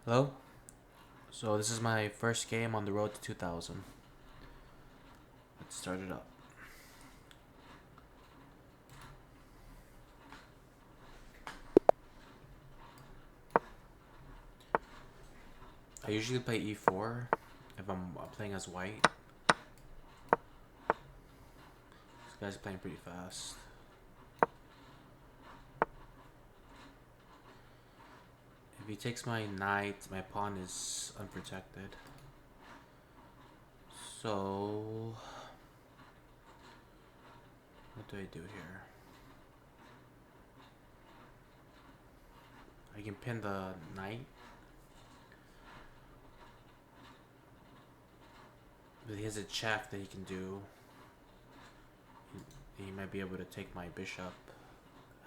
Hello? So this is my first game on the road to 2000. Let's start it up. I usually play e4 if I'm playing as white. This guy's playing pretty fast. If he takes my knight, my pawn is unprotected. So what do I do here? I can pin the knight. But he has a check that he can do. He might be able to take my bishop.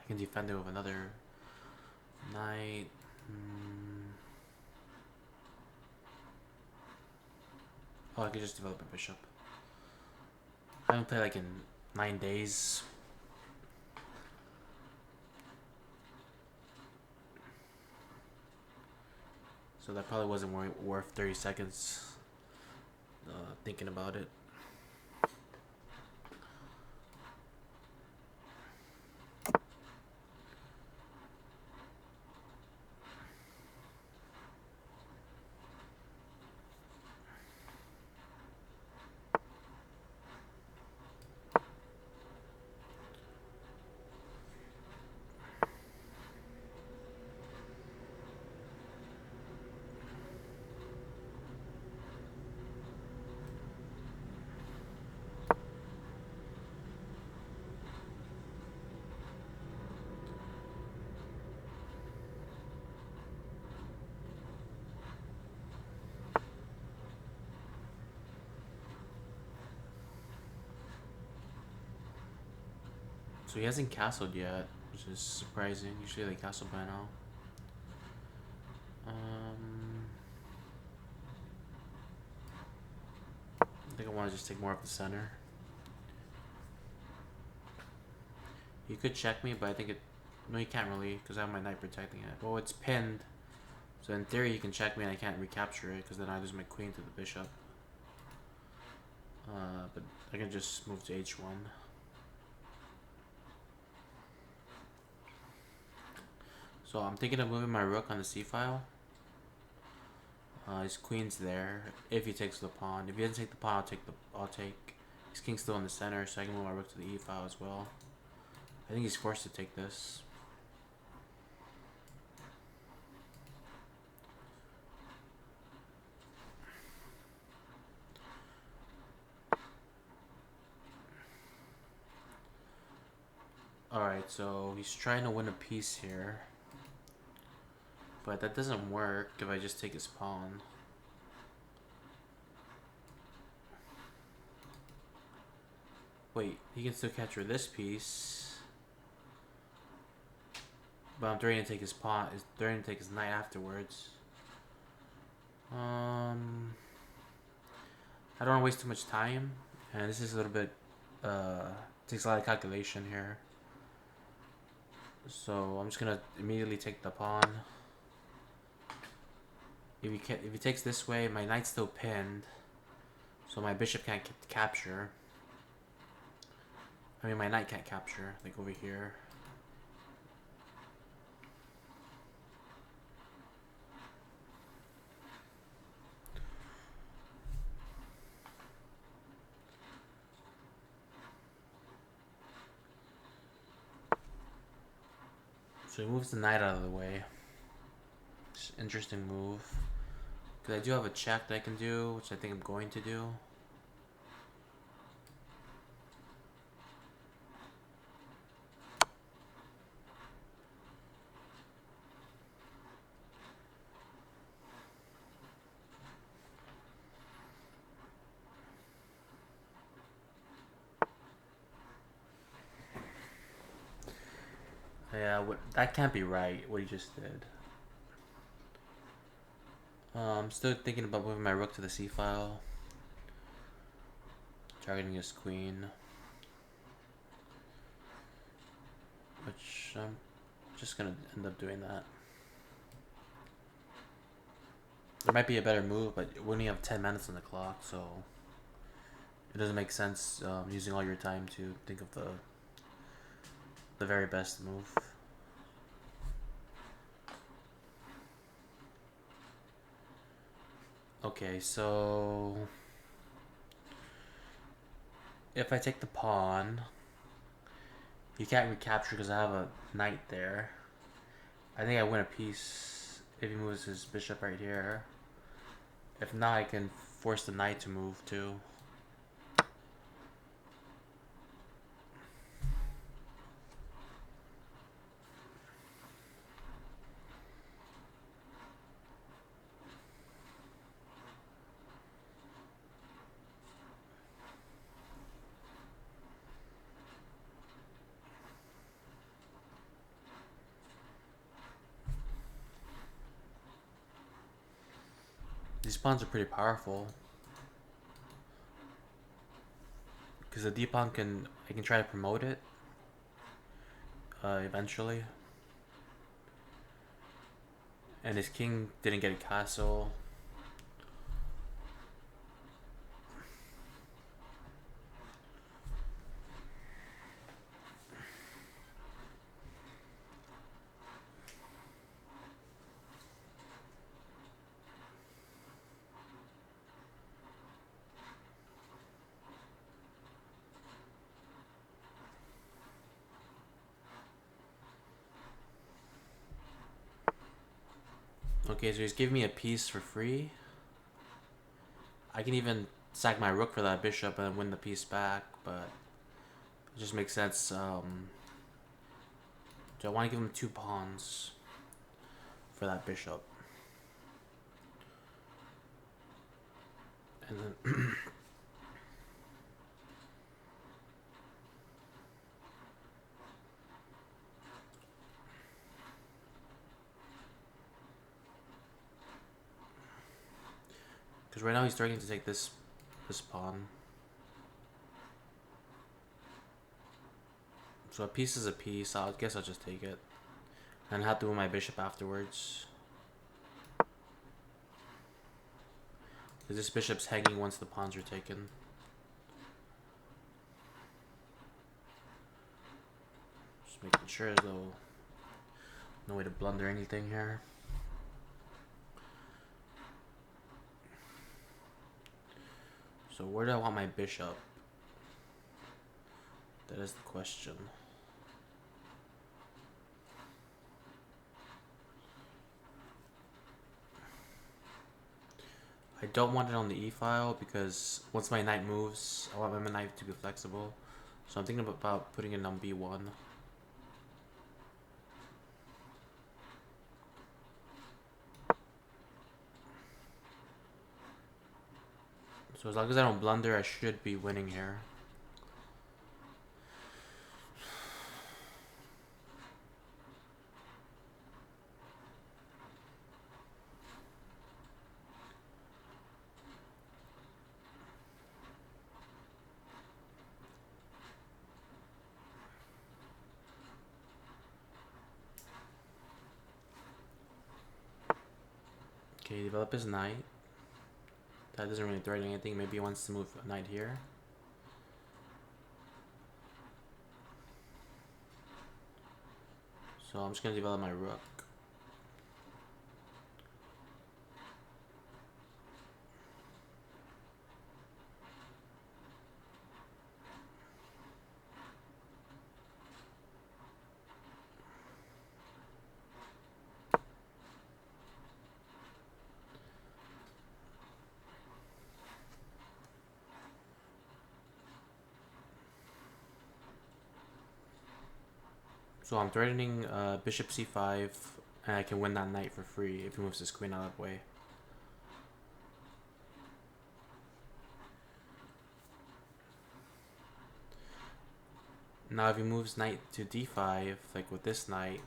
I can defend it with another knight. Oh, I could just develop a bishop. I haven't played like in 9 days. So that probably wasn't worth 30 seconds thinking about it. So he hasn't castled yet, which is surprising. Usually they castle by now. I think I want to just take more of the center. He could check me, but I think it... No, he can't really, because I have my knight protecting it. Well, it's pinned. So in theory, he can check me and I can't recapture it, because then I lose my queen to the bishop. But I can just move to h1. So I'm thinking of moving my rook on the c-file. His queen's there. If he takes the pawn, if he doesn't take the pawn, I'll take. His king's still in the center, so I can move my rook to the e-file as well. I think he's forced to take this. Alright, so he's trying to win a piece here. But that doesn't work if I just take his pawn. Wait, he can still capture this piece. But I'm threatening to take his pawn. Is threatening to take his knight afterwards. I don't want to waste too much time. And this is a little bit takes a lot of calculation here. So I'm just gonna immediately take the pawn. If he takes this way, my knight's still pinned, so my bishop can't capture. I mean, my knight can't capture, like over here. So he moves the knight out of the way. It's an interesting move. Because I do have a check that I can do, which I think I'm going to do. Yeah, that can't be right, what he just did. I'm still thinking about moving my rook to the c-file. Targeting his queen. Which I'm just gonna end up doing that. There might be a better move, but we only have 10 minutes on the clock, so it doesn't make sense using all your time to think of the very best move. Okay, so if I take the pawn, you can't recapture because I have a knight there. I think I win a piece if he moves his bishop right here. If not, I can force the knight to move too. These pawns are pretty powerful. Because the d-pawn I can try to promote it eventually. And his king didn't get a castle. Okay, so he's giving me a piece for free. I can even sack my rook for that bishop and win the piece back, but it just makes sense. Do I want to give him 2 pawns for that bishop? And then because right now he's starting to take this pawn. So a piece is a piece. I guess I'll just take it and have to win my bishop afterwards. Because this bishop's hanging once the pawns are taken. Just making sure though, no way to blunder anything here. So where do I want my bishop? That is the question. I don't want it on the e-file because once my knight moves, I want my knight to be flexible. So I'm thinking about putting it on b1. So as long as I don't blunder, I should be winning here. Okay, develop his knight. That doesn't really threaten anything. Maybe he wants to move a knight here. So I'm just gonna develop my rook. So I'm threatening bishop c5, and I can win that knight for free if he moves his queen out of the way. Now if he moves knight to d5, like with this knight,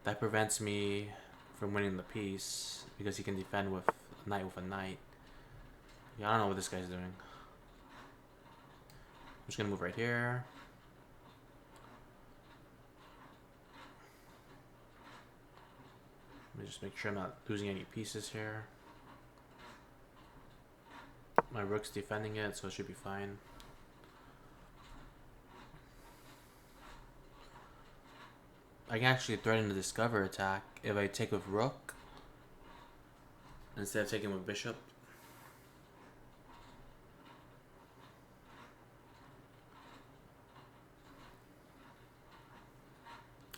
that prevents me from winning the piece because he can defend with a knight with a knight. Yeah, I don't know what this guy's doing. I'm just gonna move right here. Let me just make sure I'm not losing any pieces here. My rook's defending it, so it should be fine. I can actually threaten the discover attack if I take with rook instead of taking with bishop.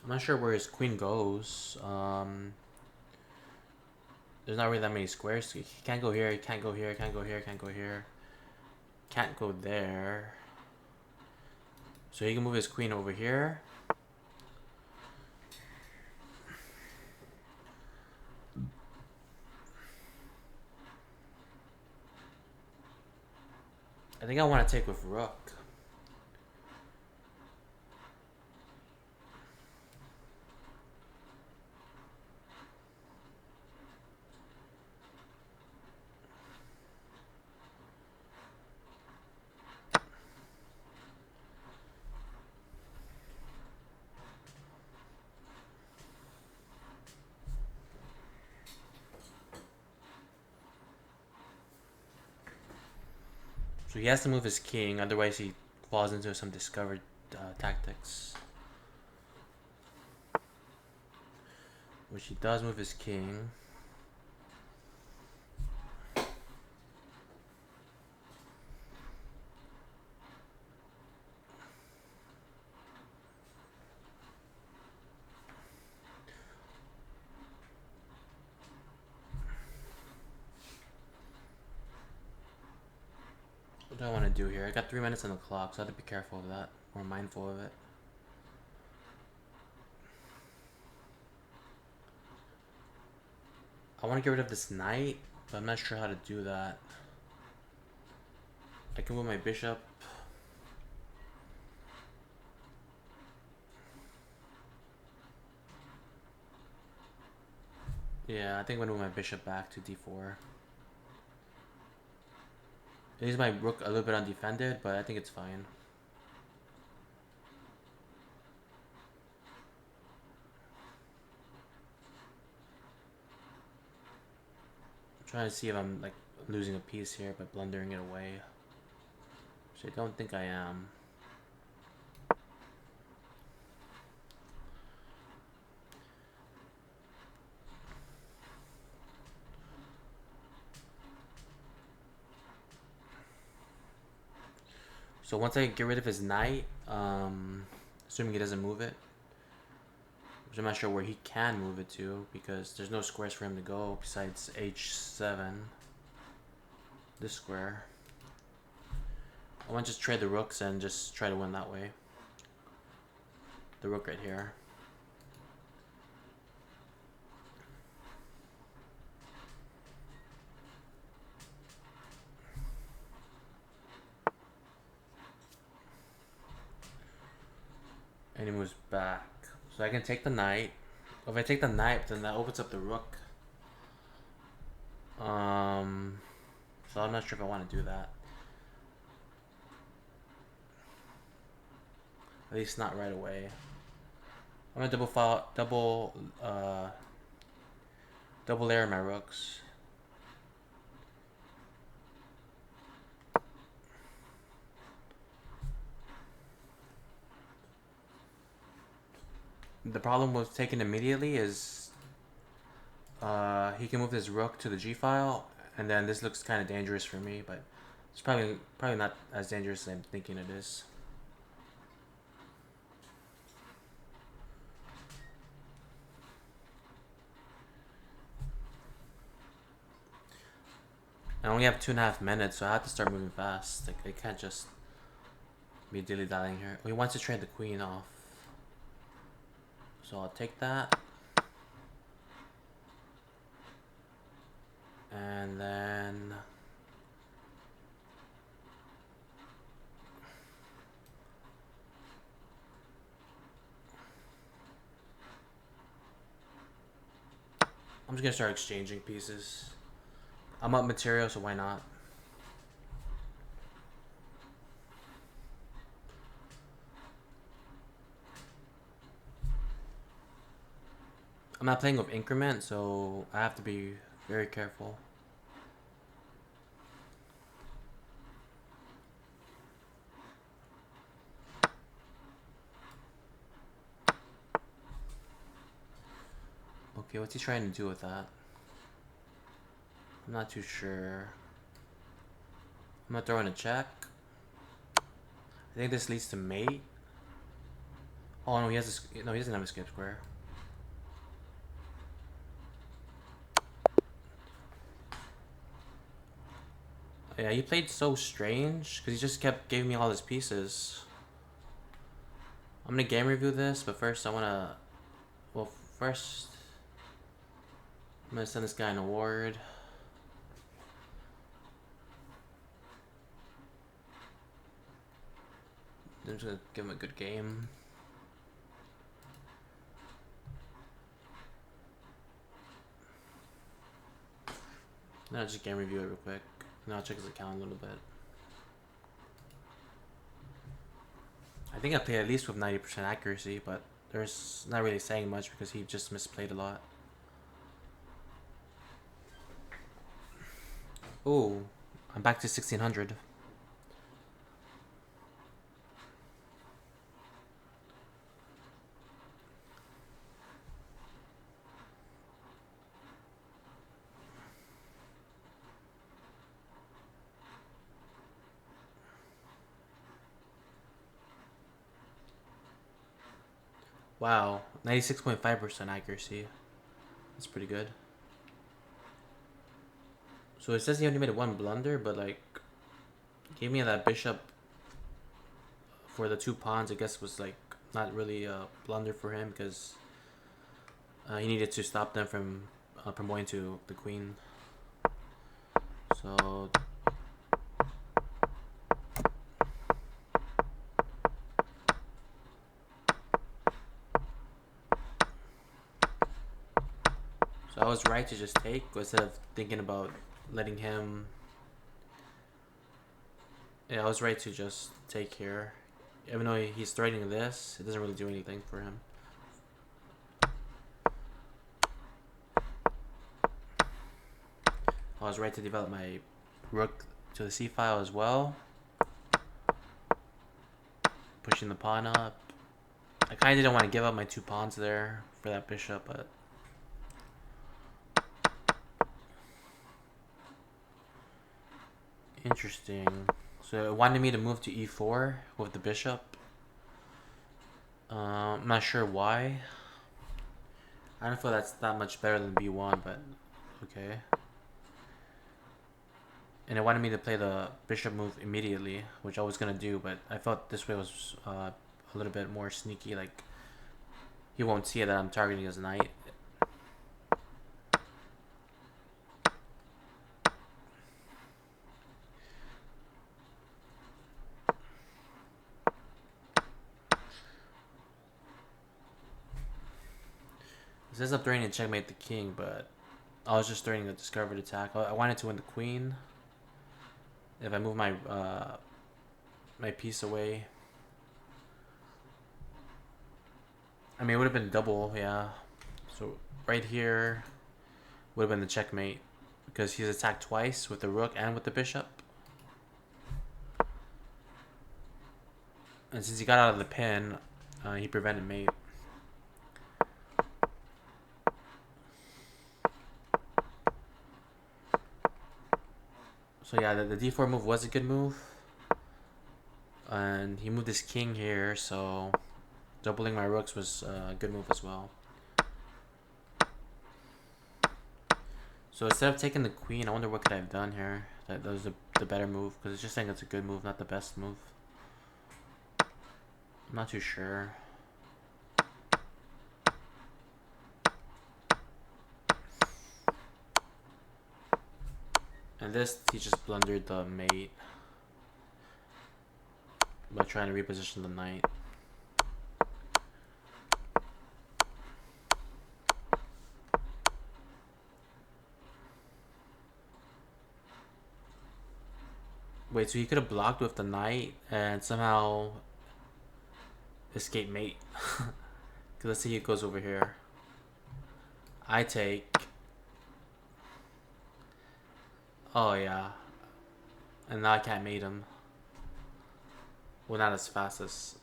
I'm not sure where his queen goes. There's not really that many squares. He can't go here, he can't go here, can't go here, can't go here. Can't go there. So he can move his queen over here. I think I want to take with rook. So he has to move his king, otherwise he falls into some discovered tactics. Which he does move his king. What do I want to do here? I got 3 minutes on the clock, so I have to be careful of that. More mindful of it. I want to get rid of this knight, but I'm not sure how to do that. I can move my bishop. Yeah, I think I'm gonna move my bishop back to d4. It leaves my rook a little bit undefended, but I think it's fine. I'm trying to see if I'm like losing a piece here by blundering it away. Which I don't think I am. So once I get rid of his knight, assuming he doesn't move it, which I'm not sure where he can move it to because there's no squares for him to go besides h7. This square. I want to just trade the rooks and just try to win that way. The rook right here. And he moves back. So I can take the knight. If I take the knight, then that opens up the rook. So I'm not sure if I want to do that. At least not right away. I'm gonna double layer my rooks. The problem with taking immediately is he can move his rook to the g file, and then this looks kind of dangerous for me, but it's probably not as dangerous as I'm thinking it is. I only have 2.5 minutes, so I have to start moving fast. Like I can't just be dilly-dallying here. Oh, he wants to trade the queen off. So I'll take that. And then I'm just gonna start exchanging pieces. I'm up material, so why not? I'm not playing with increment, so I have to be very careful. Okay, what's he trying to do with that? I'm not too sure. I'm gonna throw in a check. I think this leads to mate. Oh no, he has a, no, he doesn't have a skip square. Yeah, he played so strange because he just kept giving me all his pieces. I'm gonna game review this, but first I wanna, well, first I'm gonna send this guy an award. I'm just gonna give him a good game. Then I'll just game review it real quick. And I'll check his account a little bit. I think I played at least with 90% accuracy, but there's not really saying much because he just misplayed a lot. Ooh, I'm back to 1600. Wow, 96.5% accuracy. That's pretty good. So it says he only made one blunder, but like, gave me that bishop for the 2 pawns. I guess was like not really a blunder for him because he needed to stop them from promoting to the queen. So I was right to just take instead of thinking about letting him. Yeah, I was right to just take here. Even though he's threatening this, it doesn't really do anything for him. I was right to develop my rook to the c file as well. Pushing the pawn up. I kind of didn't want to give up my 2 pawns there for that bishop, but interesting. So it wanted me to move to e4 with the bishop. I'm not sure why. I don't feel that's that much better than b1, but okay. And it wanted me to play the bishop move immediately, which I was gonna do, but I felt this way was a little bit more sneaky. Like he won't see that I'm targeting his knight. It says I'm threatening to checkmate the king, but I was just threatening a discovered attack. I wanted to win the queen. If I move my my piece away, I mean it would have been double, yeah. So right here would have been the checkmate because he's attacked twice with the rook and with the bishop. And since he got out of the pin, he prevented mate. So yeah, the d4 move was a good move. And he moved his king here, so doubling my rooks was a good move as well. So instead of taking the queen, I wonder what could I have done here. That was the better move, because it's just saying it's a good move, not the best move. I'm not too sure. And this, he just blundered the mate by trying to reposition the knight. Wait, so he could have blocked with the knight and somehow escape mate. Because let's see, he goes over here. I take. Oh yeah. And now I can't mate him. Well, not as fast as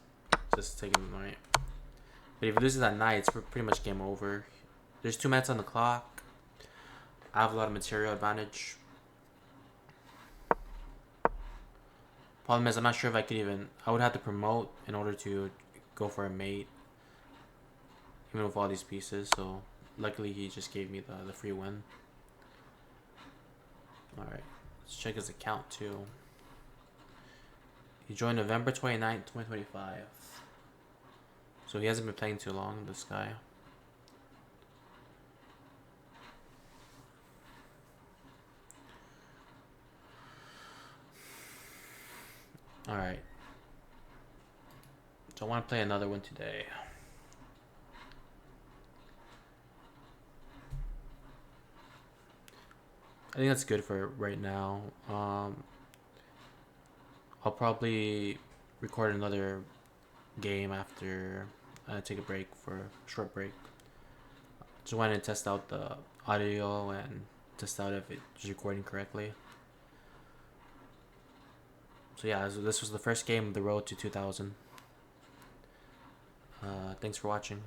just taking the knight. But if he loses that knight, it's pretty much game over. There's 2 minutes on the clock. I have a lot of material advantage. Problem is, I'm not sure if I could even... I would have to promote in order to go for a mate. Even with all these pieces, so... Luckily, he just gave me the free win. Alright. Let's check his account, too. He joined November 29th, 2025. So he hasn't been playing too long, this guy. Alright. So I want to play another one today. I think that's good for right now. I'll probably record another game after I take a break for a short break. Just wanted to test out the audio and test out if it's recording correctly. So yeah, this was the first game of the road to 2000. Thanks for watching.